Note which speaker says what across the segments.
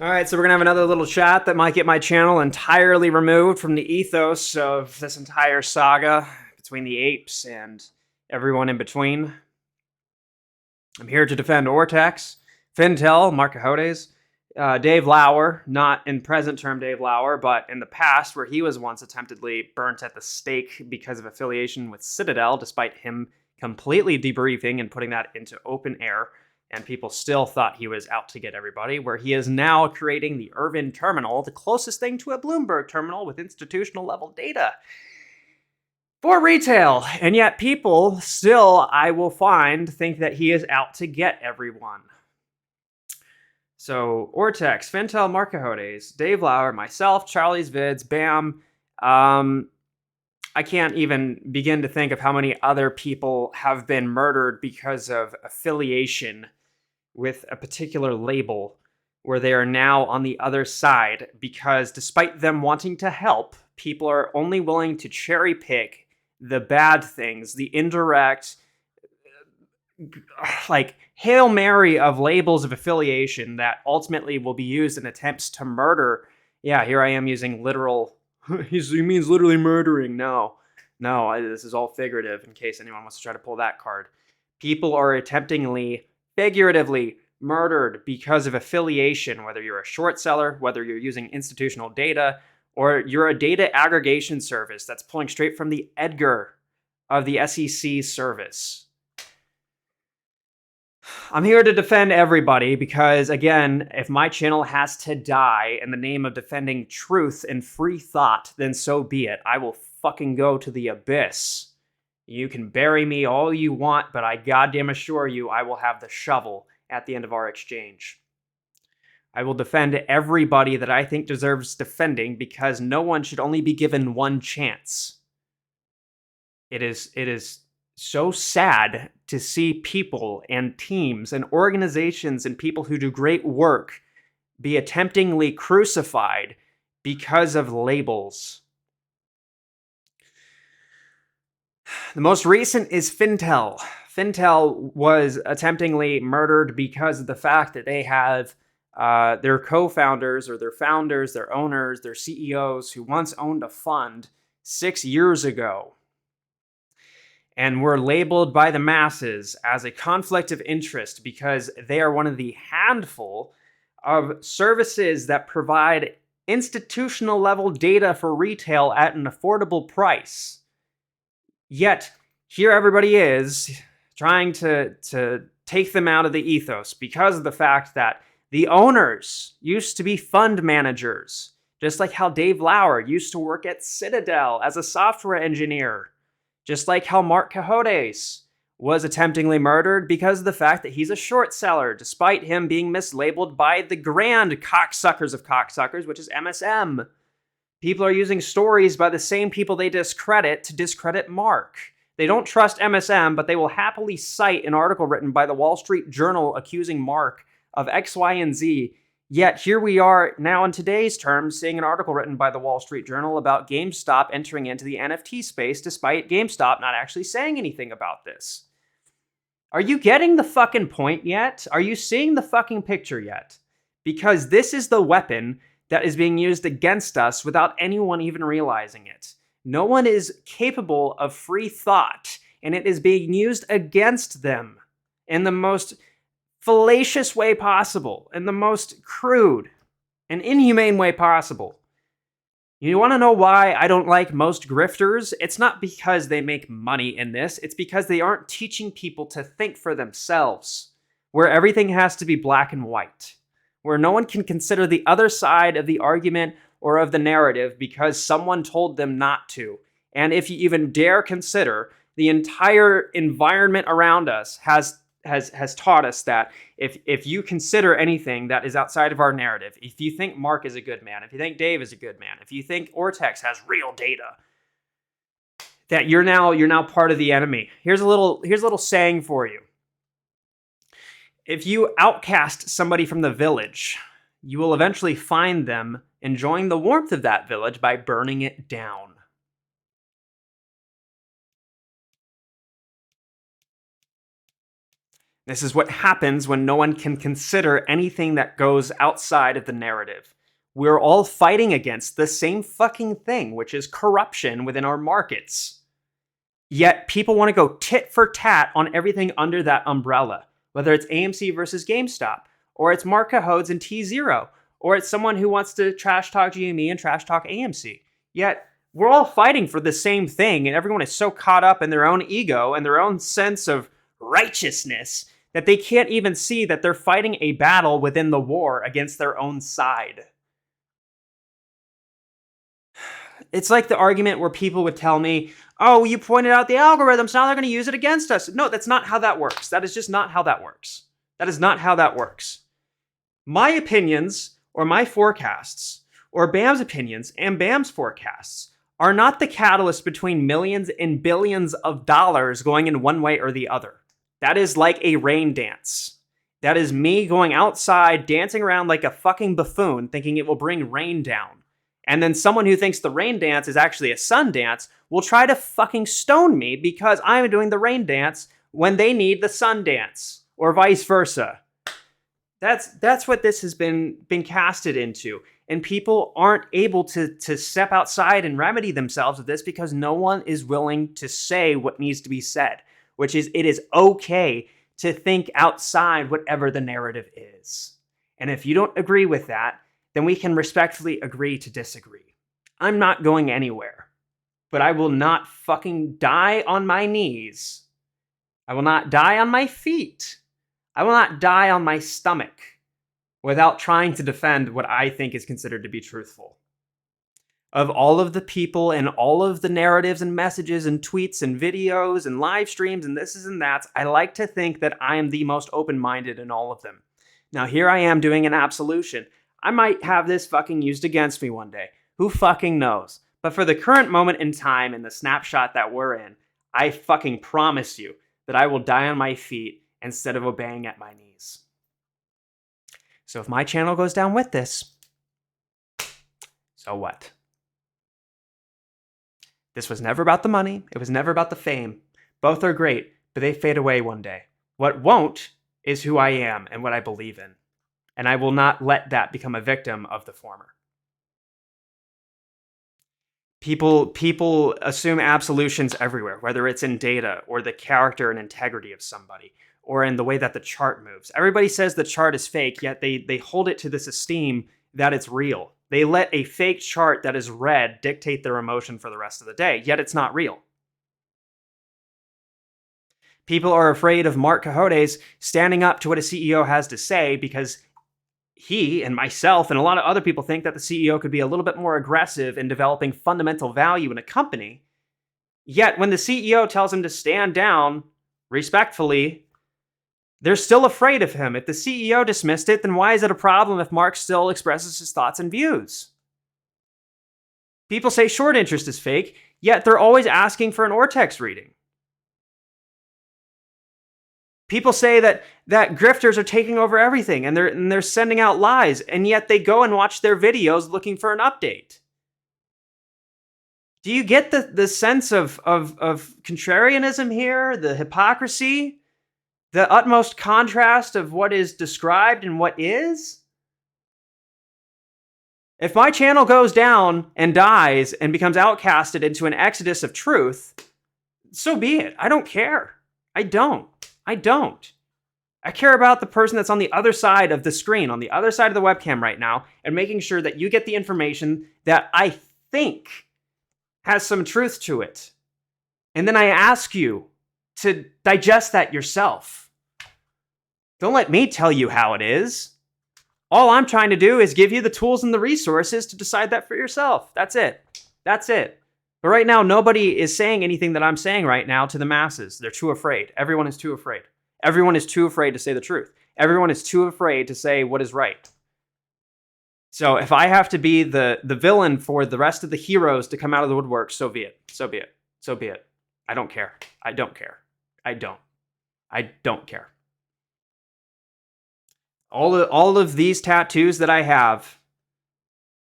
Speaker 1: All right, so we're gonna have another little chat that might get my channel entirely removed from the ethos of this entire saga between the apes and everyone in between. I'm here to defend Ortex, Fintel, Marc, Cohodes, Dave Lauer, not in present term Dave Lauer, but in the past where he was once attemptedly burnt at the stake because of affiliation with Citadel, despite him completely debriefing and putting that into open air, and people still thought he was out to get everybody, where he is now creating the Irvin terminal, the closest thing to a Bloomberg terminal with institutional level data for retail. And yet people still, I will find, think that he is out to get everyone. So Ortex, Fintel, Marc, Cohodes, Dave Lauer, myself, Charlie's Vids, Bam. I can't even begin to think of how many other people have been murdered because of affiliation with a particular label, where they are now on the other side because despite them wanting to help, people are only willing to cherry pick the bad things, the indirect, like Hail Mary of labels of affiliation that ultimately will be used in attempts to murder. Yeah, here I am using literal, he means literally murdering. No, this is all figurative in case anyone wants to try to pull that card. People are attemptingly, figuratively murdered because of affiliation, whether you're a short seller, whether you're using institutional data, or you're a data aggregation service that's pulling straight from the Edgar of the SEC service. I'm here to defend everybody because, again, if my channel has to die in the name of defending truth and free thought, then so be it. I will fucking go to the abyss. You can bury me all you want, but I goddamn assure you I will have the shovel at the end of our exchange. I will defend everybody that I think deserves defending because no one should only be given one chance. It is so sad to see people and teams and organizations and people who do great work be attemptingly crucified because of labels. The most recent is Fintel. Fintel was attemptingly murdered because of the fact that they have their co-founders or their founders, their owners, their CEOs who once owned a fund 6 years ago and were labeled by the masses as a conflict of interest because they are one of the handful of services that provide institutional level data for retail at an affordable price. Yet, here everybody is trying to take them out of the ethos because of the fact that the owners used to be fund managers, just like how Dave Lauer used to work at Citadel as a software engineer, just like how Marc Cohodes was attemptingly murdered because of the fact that he's a short seller, despite him being mislabeled by the grand cocksuckers of cocksuckers, which is MSM. People are using stories by the same people they discredit to discredit Marc. They don't trust MSM, but they will happily cite an article written by the Wall Street Journal accusing Marc of X, Y, and Z. Yet here we are now in today's terms seeing an article written by the Wall Street Journal about GameStop entering into the NFT space despite GameStop not actually saying anything about this. Are you getting the fucking point yet? Are you seeing the fucking picture yet? Because this is the weapon that is being used against us without anyone even realizing it. No one is capable of free thought, and it is being used against them in the most fallacious way possible, in the most crude and inhumane way possible. You want to know why I don't like most grifters? It's not because they make money in this, it's because they aren't teaching people to think for themselves, where everything has to be black and white, where no one can consider the other side of the argument or of the narrative because someone told them not to. And if you even dare consider, the entire environment around us has taught us that if you consider anything that is outside of our narrative, if you think Marc is a good man, if you think Dave is a good man, if you think Ortex has real data, that you're now part of the enemy. Here's a little saying for you. If you outcast somebody from the village, you will eventually find them enjoying the warmth of that village by burning it down. This is what happens when no one can consider anything that goes outside of the narrative. We're all fighting against the same fucking thing, which is corruption within our markets. Yet people want to go tit for tat on everything under that umbrella, whether it's AMC versus GameStop, or it's Marc Cohodes and T0, or it's someone who wants to trash talk GME and trash talk AMC. Yet we're all fighting for the same thing, and everyone is so caught up in their own ego and their own sense of righteousness that they can't even see that they're fighting a battle within the war against their own side. It's like the argument where people would tell me, oh, you pointed out the algorithms, now they're going to use it against us. No, that's not how that works. That is just not how that works. That is not how that works. My opinions, or my forecasts, or BAM's opinions and BAM's forecasts are not the catalyst between millions and billions of dollars going in one way or the other. That is like a rain dance. That is me going outside, dancing around like a fucking buffoon, thinking it will bring rain down. And then someone who thinks the rain dance is actually a sun dance will try to fucking stone me because I'm doing the rain dance when they need the sun dance, or vice versa. That's what this has been casted into. And people aren't able to step outside and remedy themselves of this because no one is willing to say what needs to be said, which is it is okay to think outside whatever the narrative is. And if you don't agree with that, then we can respectfully agree to disagree. I'm not going anywhere, but I will not fucking die on my knees. I will not die on my feet. I will not die on my stomach without trying to defend what I think is considered to be truthful. Of all of the people and all of the narratives and messages and tweets and videos and live streams and this and that, I like to think that I am the most open-minded in all of them. Now here I am doing an absolution. I might have this fucking used against me one day. Who fucking knows? But for the current moment in time and the snapshot that we're in, I fucking promise you that I will die on my feet instead of obeying at my knees. So if my channel goes down with this, so what? This was never about the money. It was never about the fame. Both are great, but they fade away one day. What won't is who I am and what I believe in. And I will not let that become a victim of the former. People assume absolutions everywhere, whether it's in data or the character and integrity of somebody, or in the way that the chart moves. Everybody says the chart is fake, yet they hold it to this esteem that it's real. They let a fake chart that is red dictate their emotion for the rest of the day, yet it's not real. People are afraid of Marc Cohodes standing up to what a CEO has to say because he and myself and a lot of other people think that the CEO could be a little bit more aggressive in developing fundamental value in a company. Yet when the CEO tells him to stand down respectfully, they're still afraid of him. If the CEO dismissed it, then why is it a problem if Marc still expresses his thoughts and views? People say short interest is fake, yet they're always asking for an Ortex reading. People say that grifters are taking over everything and they're sending out lies, and yet they go and watch their videos looking for an update. Do you get the sense of contrarianism here, the hypocrisy? The utmost contrast of what is described and what is? If my channel goes down and dies and becomes outcasted into an exodus of truth, so be it. I don't care. I don't. I care about the person that's on the other side of the screen, on the other side of the webcam right now, and making sure that you get the information that I think has some truth to it. And then I ask you to digest that yourself. Don't let me tell you how it is. All I'm trying to do is give you the tools and the resources to decide that for yourself. That's it. But right now, nobody is saying anything that I'm saying right now to the masses. They're too afraid. Everyone is too afraid. Everyone is too afraid to say the truth. Everyone is too afraid to say what is right. So if I have to be the villain for the rest of the heroes to come out of the woodwork, so be it. I don't care. I don't care. All of these tattoos that I have,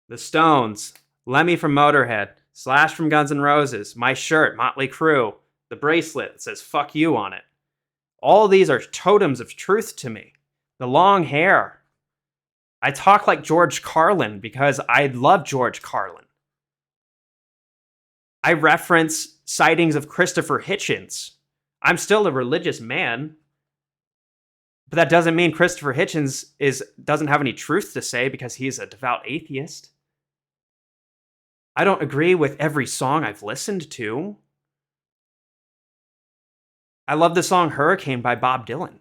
Speaker 1: the Stones, Lemmy from Motorhead, Slash from Guns N' Roses, my shirt, Motley Crue, the bracelet that says fuck you on it. All these are totems of truth to me. The long hair. I talk like George Carlin because I love George Carlin. I reference sightings of Christopher Hitchens. I'm still a religious man, but that doesn't mean Christopher Hitchens doesn't have any truth to say because he's a devout atheist. I don't agree with every song I've listened to. I love the song Hurricane by Bob Dylan.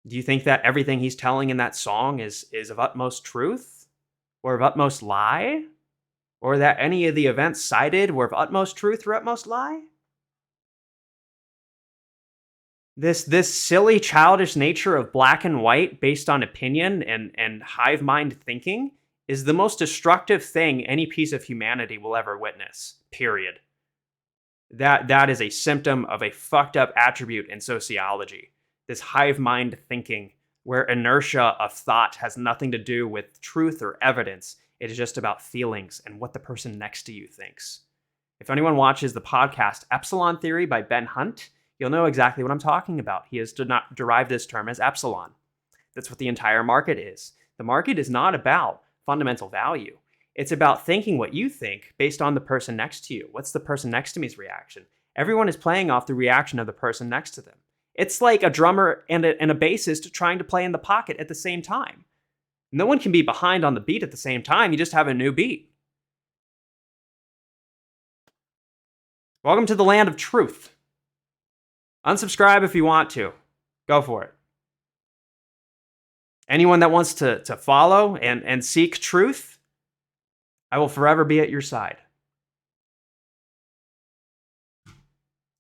Speaker 1: Do you think that everything he's telling in that song is of utmost truth? Or of utmost lie? Or that any of the events cited were of utmost truth or utmost lie? This silly, childish nature of black and white based on opinion and hive mind thinking is the most destructive thing any piece of humanity will ever witness, period. That is a symptom of a fucked up attribute in sociology. This hive mind thinking, where inertia of thought has nothing to do with truth or evidence. It is just about feelings and what the person next to you thinks. If anyone watches the podcast Epsilon Theory by Ben Hunt, you'll know exactly what I'm talking about. He has derived this term as epsilon. That's what the entire market is. The market is not about fundamental value. It's about thinking what you think based on the person next to you. What's the person next to me's reaction? Everyone is playing off the reaction of the person next to them. It's like a drummer and a bassist trying to play in the pocket at the same time. No one can be behind on the beat at the same time. You just have a new beat. Welcome to the land of truth. Unsubscribe if you want to. Go for it. Anyone that wants to follow and seek truth, I will forever be at your side.